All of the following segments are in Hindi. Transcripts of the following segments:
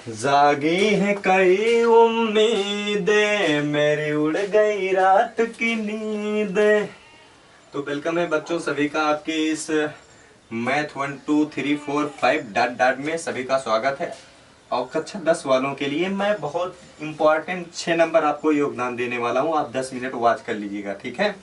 जागी है कई उम्मीदें, मेरी उड़ गई रात की नींद। तो वेलकम है बच्चों सभी का आपके इस मैथ 1 2 3 4 5 डॉट डॉट में सभी का स्वागत है। और कक्षा 10 वालों के लिए मैं बहुत इंपॉर्टेंट 6 नंबर आपको योगदान देने वाला हूँ। आप 10 मिनट वॉच कर लीजिएगा, ठीक है।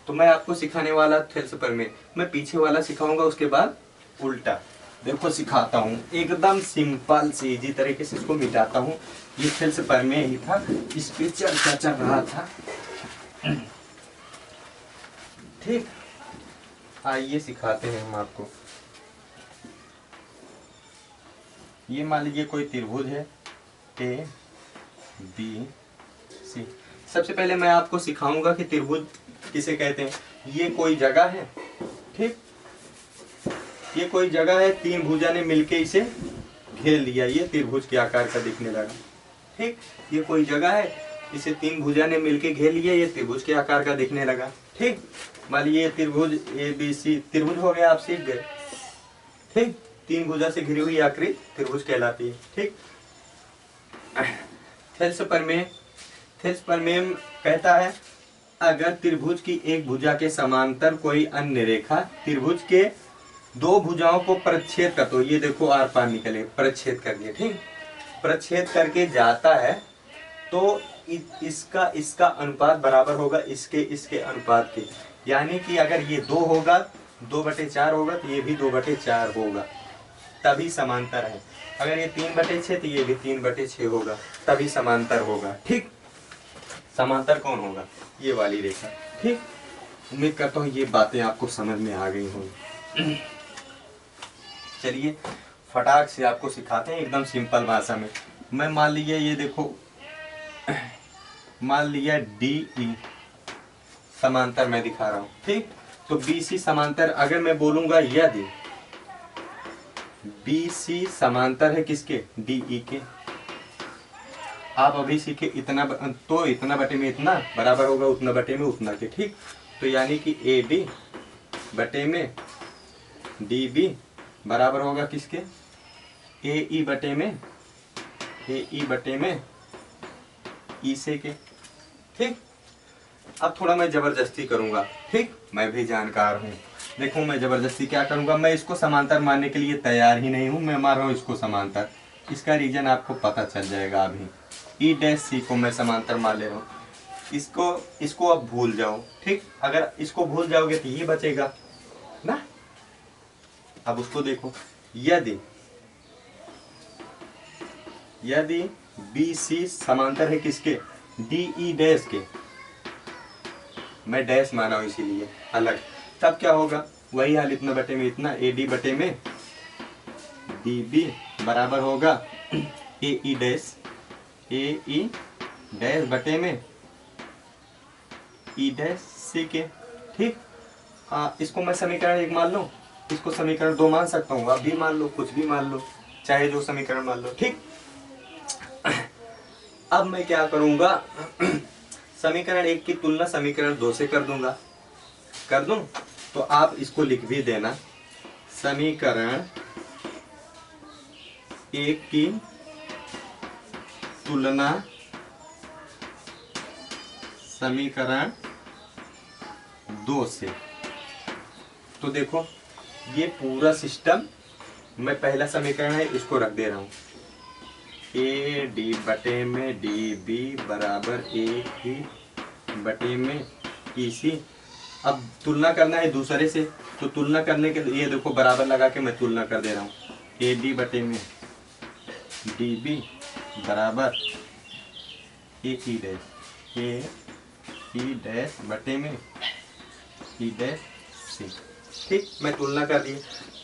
तो मैं आपको सिखाने वाला थेल्स पर में मैं पीछे वाला सिखाऊंगा, उसके बाद उल्टा देखो सिखाता हूँ। एकदम सिंपल से इजी तरीके से इसको मिटाता हूँ। ये थेल्स पर में ही था, इस पे चर्चा चल रहा था, ठीक। आइए सिखाते हैं हम आपको। ये मान लीजिए कोई त्रिभुज है ए बी सी। सबसे पहले मैं आपको सिखाऊंगा कि त्रिभुज किसे कहते हैं। ये कोई जगह है, ठीक। ये कोई जगह है, तीन भुजा ने मिलके इसे घेर लिया, ये त्रिभुज के आकार का दिखने लगा, ठीक। ये कोई जगह है, इसे तीन भुजा ने मिलके घेर लिया, ये त्रिभुज के आकार का दिखने लगा, ठीक। मान लीजिए त्रिभुज ए बी सी त्रिभुज हो गया, आप सीख गए, ठीक। तीन भुजा से घिरी हुई आकृति त्रिभुज कहलाती है, ठीक। थेल्स प्रमेय कहता है अगर त्रिभुज की एक भुजा के समांतर कोई अन्य रेखा त्रिभुज के दो भुजाओं को परिच्छेद कर, तो ये देखो आर पार निकले, परिच्छेद कर दिए, ठीक। परिच्छेद करके जाता है तो इसका अनुपात बराबर होगा इसके अनुपात के। यानी कि अगर ये 2 होगा, 2/4 होगा, तो ये भी 2/4 होगा, तभी समांतर है। अगर ये 3/6 तो ये भी 3/6 होगा, तभी समांतर होगा, ठीक। समांतर कौन होगा? ये वाली रेखा, ठीक। उम्मीद करता हूँ ये बातें आपको समझ में आ गई होंगी। चलिए फटाक से आपको सिखाते हैं एकदम सिंपल भाषा में। मैं मान लीजिए ये देखो, मान लिया डी ई समांतर मैं दिखा रहा हूँ, ठीक। तो बी सी समांतर, अगर मैं बोलूंगा यदि बी सी समांतर है किसके? डी ई के। आप अभी सीखे इतना, तो इतना बटे में इतना बराबर होगा उतना बटे में उतना के, ठीक। तो यानी कि ए डी बटे में डी बी बराबर होगा किसके? ए ई बटे में ई से के, ठीक। अब थोड़ा मैं जबरदस्ती करूंगा, ठीक। मैं भी जानकार हूँ। देखो मैं जबरदस्ती क्या करूंगा, मैं इसको समांतर मानने के लिए तैयार ही नहीं हूँ, मैं मार रहा हूँ इसको समांतर। इसका रीजन आपको पता चल जाएगा अभी। ई डैश सी को मैं समांतर मान ले रहा हूँ, इसको अब भूल जाओ, ठीक। अगर इसको भूल जाओगे तो ये बचेगा ना। अब उसको देखो, यदि बी सी समांतर है किसके? डी ई डैश के। मैं डैश माना हूं इसीलिए अलग। तब क्या होगा? वही हाल, इतना बटे में इतना, ए डी बटे में डी बी बराबर होगा ए ई डैश बटे में ई डैश सी के, ठीक। इसको मैं समीकरण 1 मान लूं, इसको समीकरण 2 मान सकता हूँ, आप भी मान लो, कुछ भी मान लो, चाहे जो समीकरण मान लो, ठीक। अब मैं क्या करूंगा, समीकरण 1 की तुलना समीकरण 2 से कर दूं, तो आप इसको लिख भी देना। समीकरण 1 की तुलना समीकरण 2 से। तो देखो ये पूरा सिस्टम, मैं पहला समीकरण है इसको रख दे रहा हूँ, ए डी बटे में डी बी बराबर ए ई बटे में ई सी। अब तुलना करना है दूसरे से, तो तुलना करने के लिए देखो बराबर लगा के मैं तुलना कर दे रहा हूँ। ए डी बटे में डी बी बराबर ए ई डैश बटे में ई डैश सी, ठीक। मैं तुलना कर दी।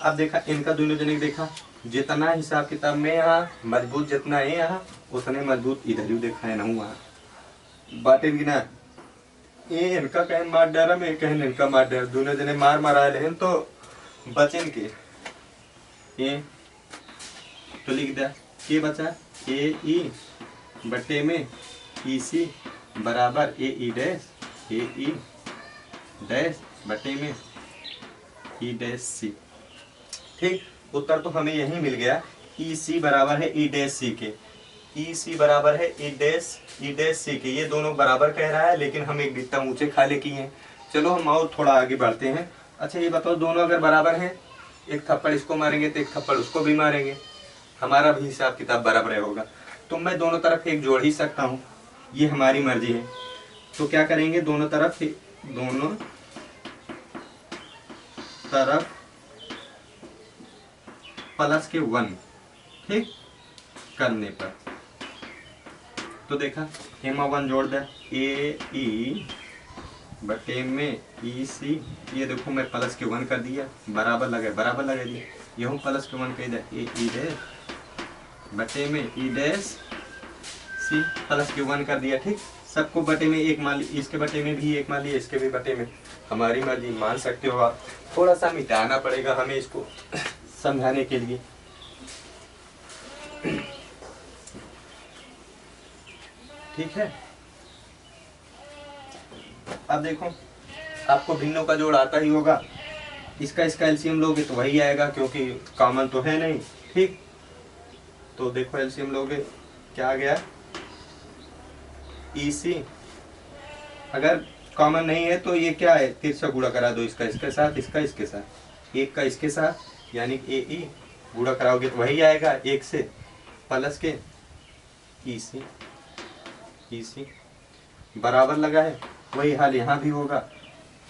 अब देखा इनका दोनों जने देखा, जितना हिसाब किताब में यहाँ मजबूत जितना है यहाँ, उतने मजबूत इधर ही देखा है ना वहाँ बातें की ना। ये इनका कहीं मार डाला, मैं कहीं इनका मार डाला, दोनों जने मार मारा है तो बचन के ये तो लिख दिया। ये बचा ए ई बटे में ई सी बराबर ए ई डैश बटे में ई डैश सी, ठीक। उत्तर तो हमें यही मिल गया। ई सी बराबर है ई डैश सी के, ई सी बराबर है ई डैश सी के, ये दोनों बराबर कह रहा है, लेकिन हम एक बित्ता ऊंचे खाले किए हैं। चलो हम और थोड़ा आगे बढ़ते हैं। अच्छा ये बताओ, दोनों अगर बराबर हैं, एक थप्पड़ इसको मारेंगे तो एक थप्पड़ उसको भी मारेंगे, हमारा भी हिसाब किताब बराबर होगा। तो मैं दोनों तरफ एक जोड़ ही सकता हूँ, ये हमारी मर्जी है। तो क्या करेंगे, दोनों तरफ प्लस के 1 ठीक करने पर, तो देखा हेमा 1 जोड़ दे, ए ई बटे में ई सी, ये देखो मैं प्लस के 1 कर दिया, बराबर लगे दिया, यहूँ प्लस के 1 कह दिया, ए ई डैश बटे में ई डैश सी, प्लस के 1 कर दिया। ठीक, सबको बटे में एक मान लिया, इसके बटे में भी एक मान लिया, इसके भी बटे में, हमारी मर्जी मान सकते हो आप। थोड़ा सा मिटाना पड़ेगा हमें इसको समझाने के लिए। ठीक है, अब देखो आपको भिन्नों का जोड़ आता ही होगा, इसका एलसीएम लोगे तो वही आएगा, क्योंकि कॉमन तो है नहीं। ठीक, तो देखो एलसीएम लोगे क्या आ गया, ई सी, अगर कॉमन नहीं है तो ये क्या है, तिरछा गुणा करा दो, इसका इसके साथ, इसका इसके साथ, एक का इसके साथ, यानी ए ई गुणा कराओगे तो वही आएगा, एक से प्लस के ई सी बराबर लगा है, वही हाल यहाँ भी होगा,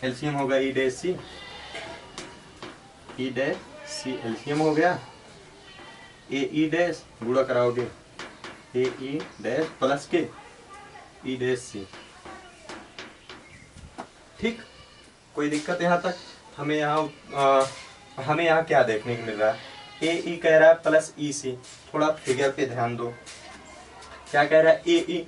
एलसीएम होगा ई डैश सी एलसीएम हो गया, ए ई डैश गुणा कराओगे ए ई डैश प्लस के ई डैश सी। ठीक, कोई दिक्कत यहाँ तक? हमें यहाँ क्या देखने को मिल रहा है, ए ई कह रहा है प्लस ई सी, थोड़ा फिगर पे ध्यान दो, क्या कह रहा है, ए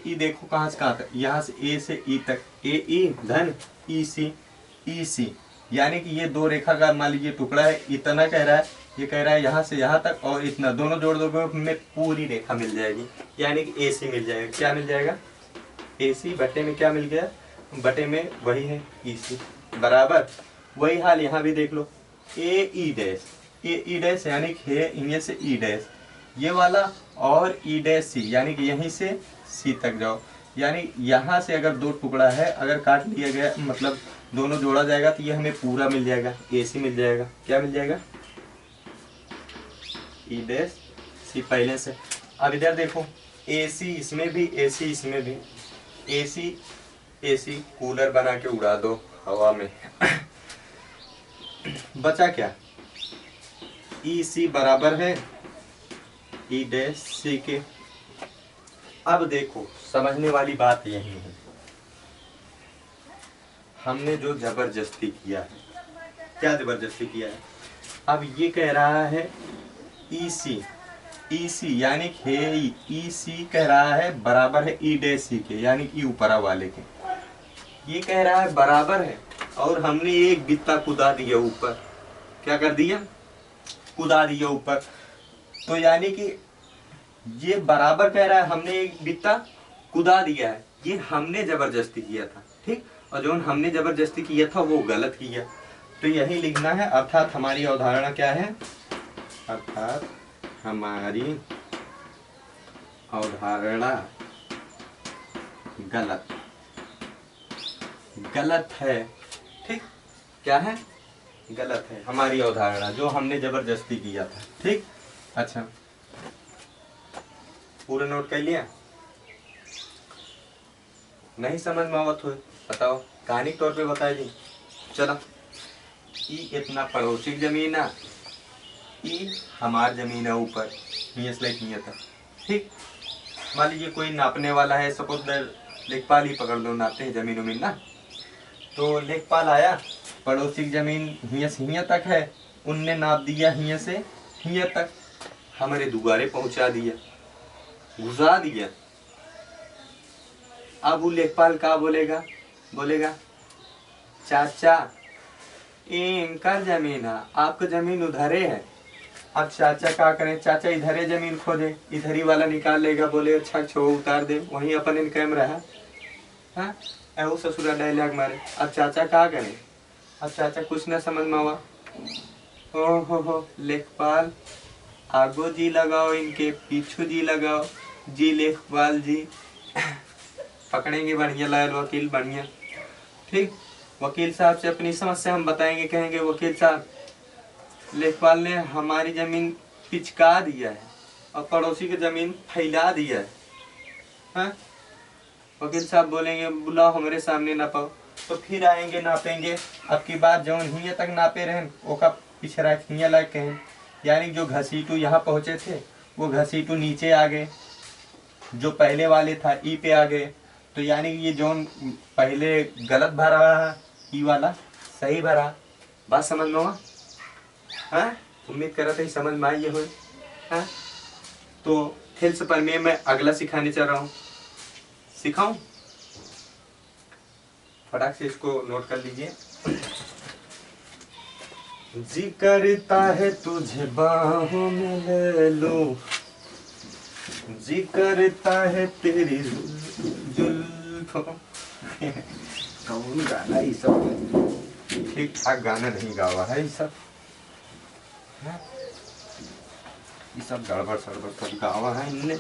ई देखो कहाँ से कहाँ तक, यहाँ से ए से ई तक, ए ई धन ई सी, यानी कि ये दो रेखा का मान लीजिए टुकड़ा है, इतना कह रहा है, ये कह रहा है यहाँ से यहाँ तक, और इतना दोनों जोड़ दोगे में पूरी रेखा मिल जाएगी, यानी कि ए सी मिल जाएगा। क्या मिल जाएगा, ए सी बटे में क्या मिल गया, बटे में वही है ई सी, बराबर वही हाल यहाँ भी देख लो, ए ई डैश यानी कि इनमें से ई डैश ये वाला, और ई डैश सी, यानी कि यहीं से सी तक जाओ, यानी यहाँ से अगर दो टुकड़ा है, अगर काट लिया गया, मतलब दोनों जोड़ा जाएगा, तो ये हमें पूरा मिल जाएगा, ए सी मिल जाएगा। क्या मिल जाएगा, ई डैश सी पहले से। अब इधर देखो, ए सी इसमें भी, ए सी इसमें भी, ए सी कूलर बना के उड़ा दो हवा में बचा क्या, ई सी बराबर है ई डैश सी के। अब देखो समझने वाली बात यही है, हमने जो जबरदस्ती किया है, क्या जबरदस्ती किया है, अब ये कह रहा है ई सी यानी कि ई सी कह रहा है बराबर है ई डैश सी के, यानी कि ऊपरा वाले के, ये कह रहा है बराबर है, और हमने एक बित्ता कुदा दिया ऊपर, क्या कर दिया, कुदा दिया ऊपर, तो यानी कि ये बराबर कह रहा है, हमने एक बित्ता कुदा दिया है, ये हमने जबरदस्ती किया था। ठीक, और जो हमने जबरदस्ती किया था वो गलत किया, तो यही लिखना है, अर्थात हमारी अवधारणा क्या है, अर्थात हमारी अवधारणा गलत है। ठीक, क्या है, गलत है हमारी अवधारणा, जो हमने जबरदस्ती किया था। ठीक, अच्छा पूरा नोट कर लिया, नहीं समझ में आवत हो बताओ, कहानी के तौर पे बता दी। चलो, ई इतना पड़ोसी जमीन है, ई हमार जमीन है ऊपर, ये तक। ठीक, मान लीजिए कोई नापने वाला है, सपोज लेखपाल ही पकड़ लो, नापते हैं जमीन उमीन ना, तो लेखपाल आया, पड़ोसी की जमीन हियाँ से हियाँ तक है, उनने नाप दिया हियाँ से हियाँ तक, हमारे दुआरे पहुंचा दिया, घुसा दिया। अब वो लेखपाल क्या बोलेगा, चाचा इनका जमीन है, आपका जमीन उधरे है। अब चाचा क्या करें, चाचा इधरे जमीन खोदे, इधरी वाला निकाल लेगा, बोले अच्छा छो उतार दे, वहीं अपन इन कैमरा है, हाँ ऐसा ससुरा डायलॉग मारे। अब चाचा क्या करें, अब चाचा कुछ ना समझ में आवा, ओ हो लेखपाल आगो जी लगाओ, इनके पीछू जी लगाओ, जी लेखपाल जी पकड़ेंगे बढ़िया, लायल वकील बढ़िया। ठीक, वकील साहब से अपनी समस्या हम बताएंगे, कहेंगे वकील साहब लेखपाल ने हमारी जमीन पिचका दिया है और पड़ोसी की जमीन फैला दिया है। हाँ? वकील साहब बोलेंगे बुलाओ हमारे सामने नापाओ, तो फिर आएंगे नापेंगे। अब की बात जो हिया तक नापे रहें ओका पिछड़ा हिया लायक कहें, यानी जो घसीटू यहाँ पहुँचे थे वो घसीटू नीचे आ गए, जो पहले वाले था ई पे आ गए। तो यानी ये जो पहले गलत भरा है ई वाला सही भरा। बात समझ में हुआ? हाँ, उम्मीद कर रहा था समझ में आई हो। हाँ, तो थिल्स पर मैं अगला सिखाने चल रहा हूँ। सिखाऊं? फटाक से इसको नोट कर लीजिए। जी करता है तुझे बाहों में ले लूं, जी करता है तेरी जुल्फों। कौन गाना ये सब? ठीक ठाक गाना नहीं गावा है ये सब। ये सब गड़बड़ सड़बड़ सब गावा है इनने।